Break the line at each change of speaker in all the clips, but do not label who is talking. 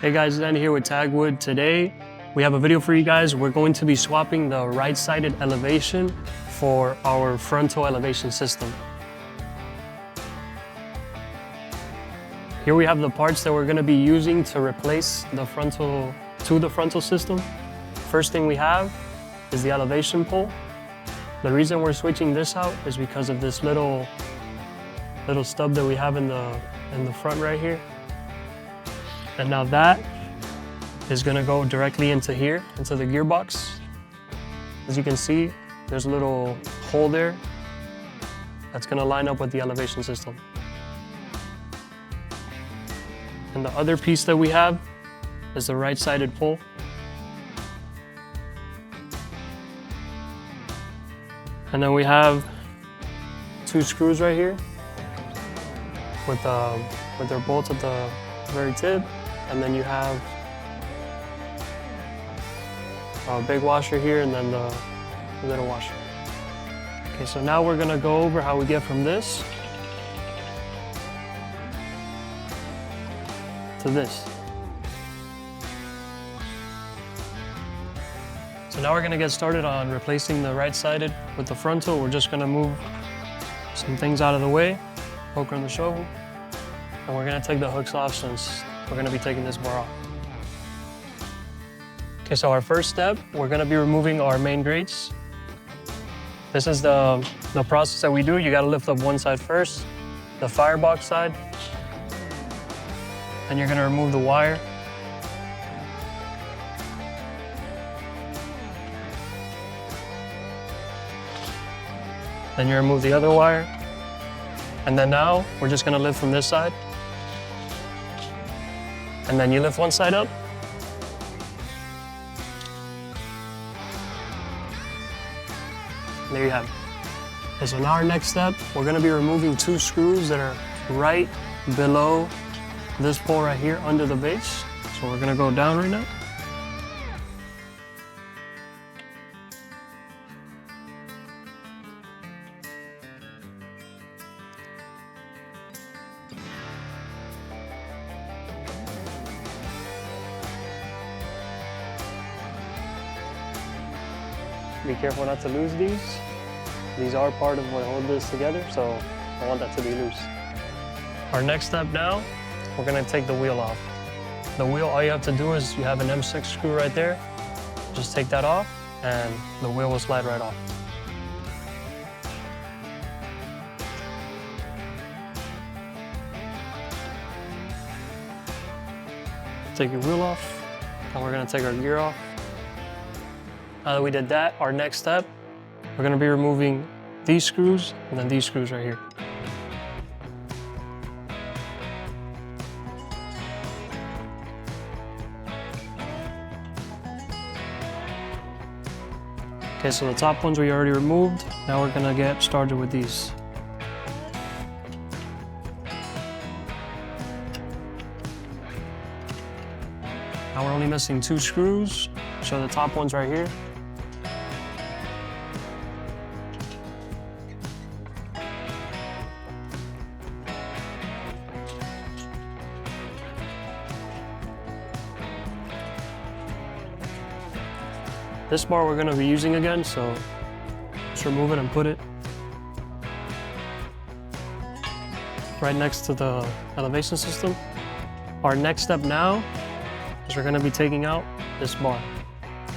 Hey guys, Dan here with Tagwood. Today, we have a video for you guys. We're going to be swapping the right-sided elevation for our frontal elevation system. Here we have the parts that we're going to be using to replace the frontal system. First thing we have is the elevation pole. The reason we're switching this out is because of this little stub that we have in the front right here. And now that is going to go directly into here, into the gearbox. As you can see, there's a little hole there that's going to line up with the elevation system. And the other piece that we have is the right-sided pole. And then we have two screws right here with their bolts at the very tip. And then you have a big washer here and then the little washer. Okay, so now we're gonna go over how we get from this to this. So now we're gonna get started on replacing the right-sided with the frontal. We're just gonna move some things out of the way, poker and the shovel, and we're gonna take the hooks off since we're gonna be taking this bar off. Okay, so our first step, we're gonna be removing our main grates. This is the process that we do. You gotta lift up one side first, the firebox side. Then you're gonna remove the wire. Then you remove the other wire. And then now, we're just gonna lift from this side. And then you lift one side up. There you have it. Okay, so now our next step, we're gonna be removing two screws that are right below this pole right here under the base. So we're gonna go down right now. Be careful not to lose these. These are part of what hold this together, so I want that to be loose. Our next step now, we're gonna take the wheel off. The wheel, all you have to do is you have an M6 screw right there. Just take that off and the wheel will slide right off. Take your wheel off, and we're gonna take our gear off. Now that we did that, our next step, we're gonna be removing these screws and then these screws right here. Okay, so the top ones we already removed. Now we're gonna get started with these. Now we're only missing two screws. Show the top ones right here. This bar we're gonna be using again, so just remove it and put it right next to the elevation system. Our next step now is we're gonna be taking out this bar.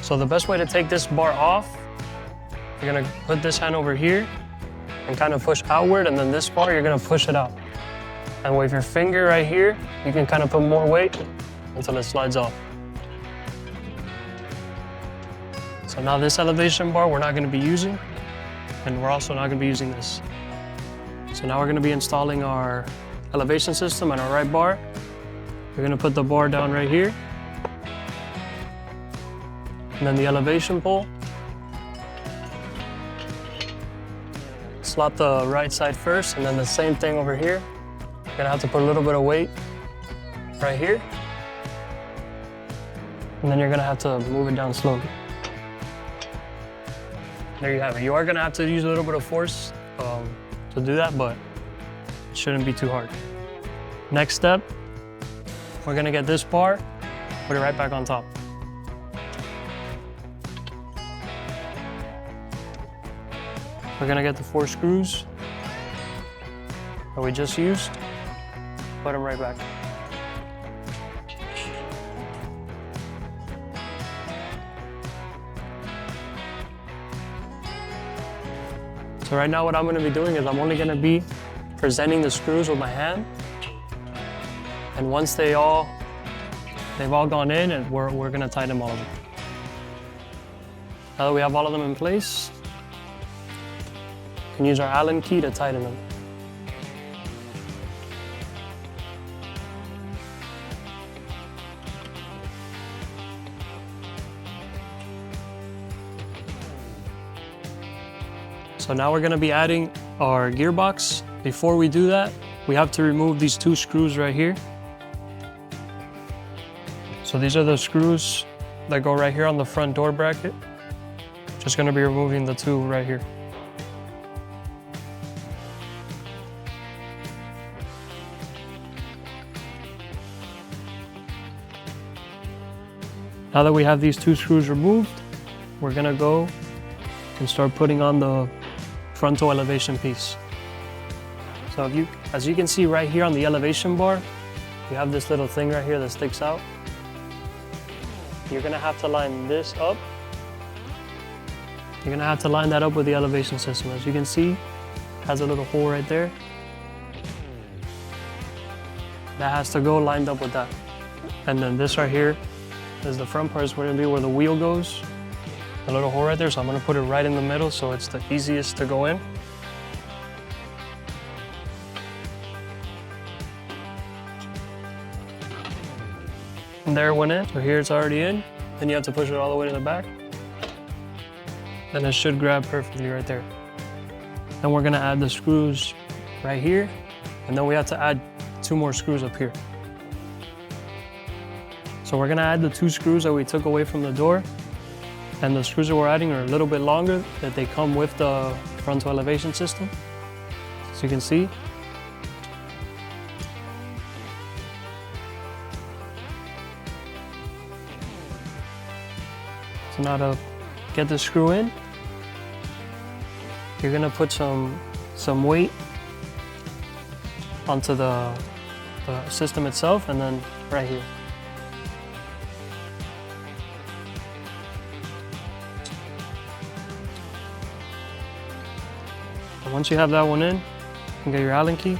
So the best way to take this bar off, you're gonna put this hand over here and kind of push outward, and then this bar, you're gonna push it out. And with your finger right here, you can kind of put more weight until it slides off. So now this elevation bar we're not gonna be using, and we're also not gonna be using this. So now we're gonna be installing our elevation system and our right bar. We're gonna put the bar down right here. And then the elevation pole. Slot the right side first, and then the same thing over here. You're gonna have to put a little bit of weight right here. And then you're gonna have to move it down slowly. There you have it. You are gonna have to use a little bit of force to do that, but it shouldn't be too hard. Next step, we're gonna get this bar Put it right back on top. We're gonna get the 4 screws that we just used, put them right back. So right now what I'm gonna be doing is I'm only gonna be presenting the screws with my hand. And once they've all gone in, and we're gonna tighten all of them. Now that we have all of them in place, we can use our Allen key to tighten them. So now we're gonna be adding our gearbox. Before we do that, we have to remove these 2 screws right here. So these are the screws that go right here on the front door bracket. Just gonna be removing the 2 right here. Now that we have these 2 screws removed, we're gonna go and start putting on the frontal elevation piece. So as you can see right here on the elevation bar, you have this little thing right here that sticks out. You're gonna have to line this up. You're gonna have to line that up with the elevation system. As you can see, it has a little hole right there. That has to go lined up with that. And then this right here is the front part, is going to be where the wheel goes. A little hole right there, so I'm gonna put it right in the middle so it's the easiest to go in. And there it went in, so here it's already in. Then you have to push it all the way to the back. Then it should grab perfectly right there. Then we're gonna add the screws right here, and then we have to add 2 more screws up here. So we're gonna add the 2 screws that we took away from the door. And the screws that we're adding are a little bit longer, that they come with the frontal elevation system. As you can see. So now to get the screw in, you're gonna put some weight onto the system itself, and then right here. Once you have that one in, you can get your Allen key,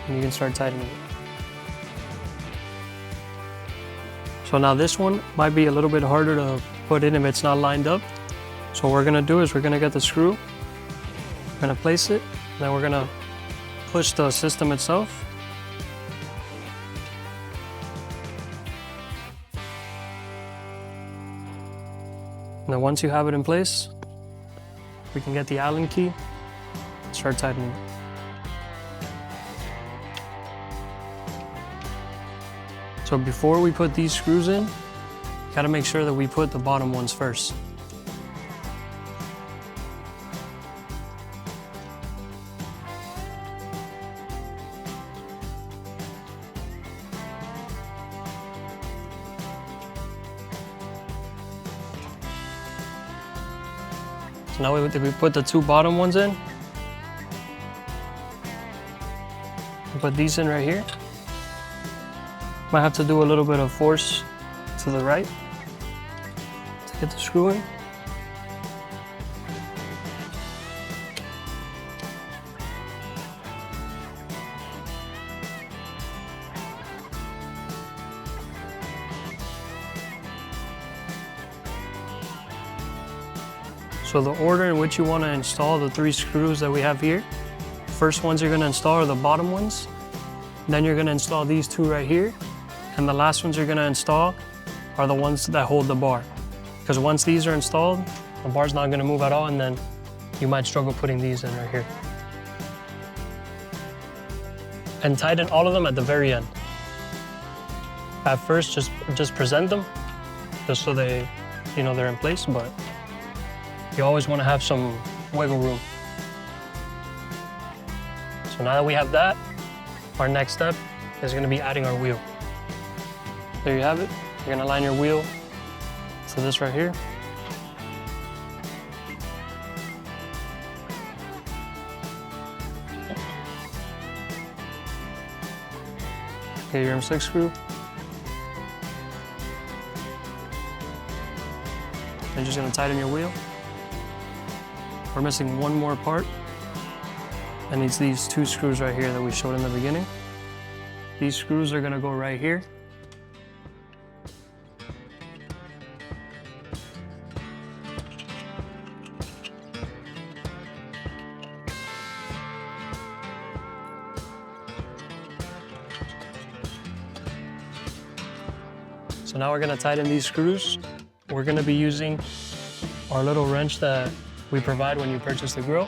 and you can start tightening it. So now this one might be a little bit harder to put in if it's not lined up. So what we're gonna do is we're gonna get the screw, we're gonna place it, then we're gonna push the system itself. And then once you have it in place, we can get the Allen key and start tightening. So before we put these screws in, gotta make sure that we put the bottom ones first. So now we put the 2 bottom ones in. We put these in right here. Might have to do a little bit of force to the right to get the screw in. So the order in which you want to install the 3 screws that we have here, first ones you're going to install are the bottom ones. Then you're going to install these 2 right here. And the last ones you're going to install are the ones that hold the bar. Because once these are installed, the bar's not going to move at all, and then you might struggle putting these in right here. And tighten all of them at the very end. At first, just present them, just so they're in place, but you always want to have some wiggle room. So now that we have that, our next step is going to be adding our wheel. There you have it. You're gonna align your wheel to this right here. Get your M6 screw. You're just gonna tighten your wheel. We're missing one more part, and it's these two screws right here that we showed in the beginning. These screws are gonna go right here. So now we're gonna tighten these screws. We're gonna be using our little wrench that we provide when you purchase the grill.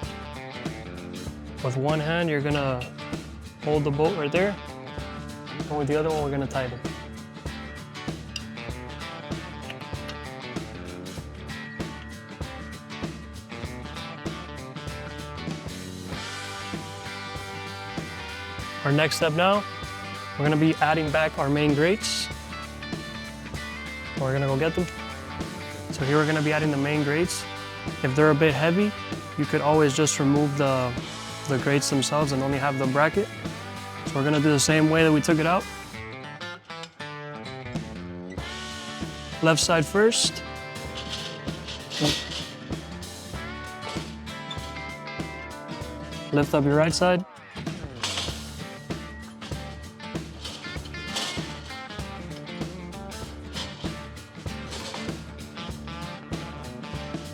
With one hand, you're gonna hold the bolt right there, and with the other one, we're gonna tighten. Our next step now, we're gonna be adding back our main grates. We're gonna go get them. So here we're gonna be adding the main grates. If they're a bit heavy, you could always just remove the grates themselves and only have the bracket. So we're gonna do the same way that we took it out. Left side first. Lift up your right side.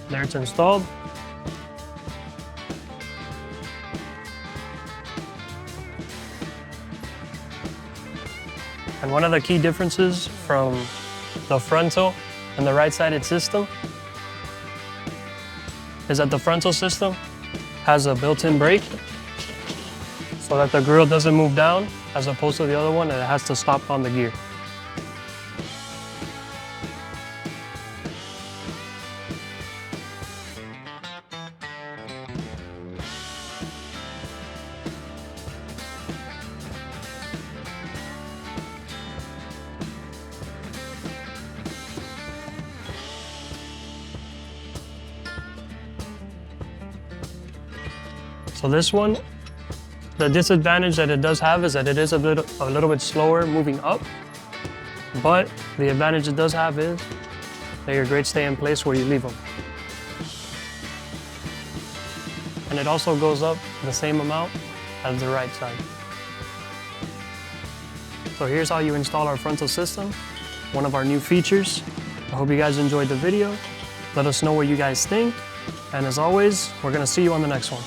There it's installed. And one of the key differences from the frontal and the right-sided system is that the frontal system has a built-in brake so that the grill doesn't move down, as opposed to the other one that it has to stop on the gear. So this one, the disadvantage that it does have is that it is a little bit slower moving up, but the advantage it does have is that your grates stay in place where you leave them. And it also goes up the same amount as the right side. So here's how you install our frontal system, one of our new features. I hope you guys enjoyed the video. Let us know what you guys think. And as always, we're gonna see you on the next one.